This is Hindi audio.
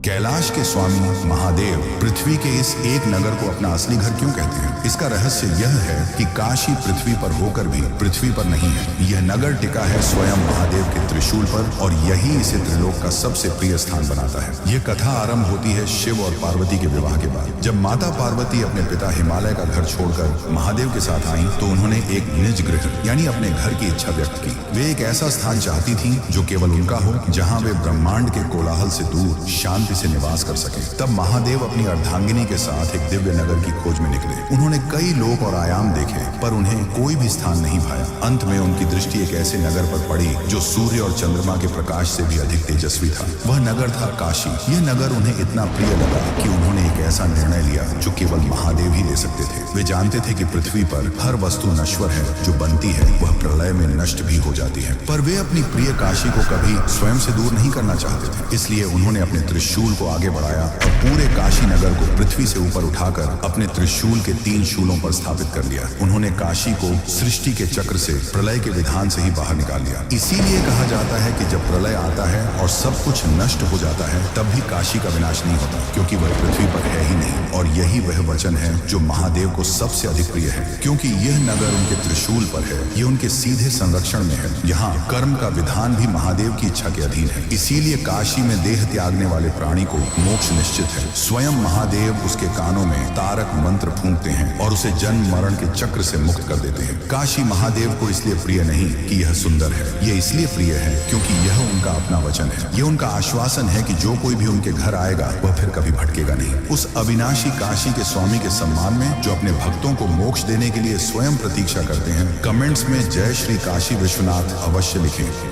कैलाश के स्वामी महादेव पृथ्वी के इस एक नगर को अपना असली घर क्यों कहते हैं? इसका रहस्य यह है कि काशी पृथ्वी पर होकर भी पृथ्वी पर नहीं है। यह नगर टिका है स्वयं महादेव के त्रिशूल पर और यही इसे त्रिलोक का सबसे प्रिय स्थान बनाता है। यह कथा आरंभ होती है शिव और पार्वती के विवाह के बाद। जब माता पार्वती अपने पिता हिमालय का घर छोड़कर महादेव के साथ आई तो उन्होंने एक निज गृह यानी अपने घर की इच्छा व्यक्त की। वे एक ऐसा स्थान चाहती थी जो केवल उनका हो, जहाँ वे ब्रह्मांड के कोलाहल से दूर शांति से निवास कर सके। तब महादेव अपनी अर्धांगिनी के साथ एक दिव्य नगर की खोज में निकले। उन्होंने कई लोक और आयाम देखे पर उन्हें कोई भी स्थान नहीं भाया। अंत में उनकी दृष्टि एक ऐसे नगर पर पड़ी जो सूर्य और चंद्रमा के प्रकाश से भी अधिक तेजस्वी था। वह नगर था काशी। यह नगर उन्हें इतना प्रिय लगा कि उन्होंने एक ऐसा निर्णय लिया जो केवल महादेव ही ले सकते थे। वे जानते थे कि पृथ्वी पर हर वस्तु नश्वर है, जो बनती है वह प्रलय में नष्ट भी हो जाती है। पर वे अपनी प्रिय काशी को कभी स्वयं से दूर नहीं करना चाहते थे। इसलिए उन्होंने अपने त्रिशूल को आगे बढ़ाया और पूरे काशी नगर को पृथ्वी से ऊपर उठाकर अपने त्रिशूल के 3 शूलों पर स्थापित कर लिया। उन्होंने काशी को सृष्टि के चक्र से, प्रलय के विधान से ही बाहर निकाल लिया। इसीलिए कहा जाता है कि जब प्रलय आता है और सब कुछ नष्ट हो जाता है तब भी काशी का विनाश नहीं होता, क्योंकि वह पृथ्वी पर है ही नहीं। और यही वह वचन है जो महादेव को सबसे अधिक प्रिय है, क्योंकि यह नगर उनके त्रिशूल पर है। यह उनके सीधे संरक्षण में है। यहाँ कर्म का विधान भी महादेव की इच्छा के अधीन है। इसीलिए काशी में देह त्यागने वाले प्राणी को मोक्ष निश्चित है। स्वयं महादेव उसके कानों में तारक मंत्र फूंकते हैं और उसे जन्म मरण के चक्र से मुक्त कर देते हैं। काशी महादेव को इसलिए प्रिय नहीं कि यह सुंदर है, यह इसलिए प्रिय है क्योंकि यह उनका अपना वचन है। यह उनका आश्वासन है कि जो कोई भी उनके घर आएगा वह फिर कभी भटकेगा नहीं। उस अविनाशी काशी के स्वामी के सम्मान में जो अपने भक्तों को मोक्ष देने के लिए स्वयं प्रतीक्षा करते हैं, कमेंट्स में जय श्री काशी विश्वनाथ अवश्य लिखें।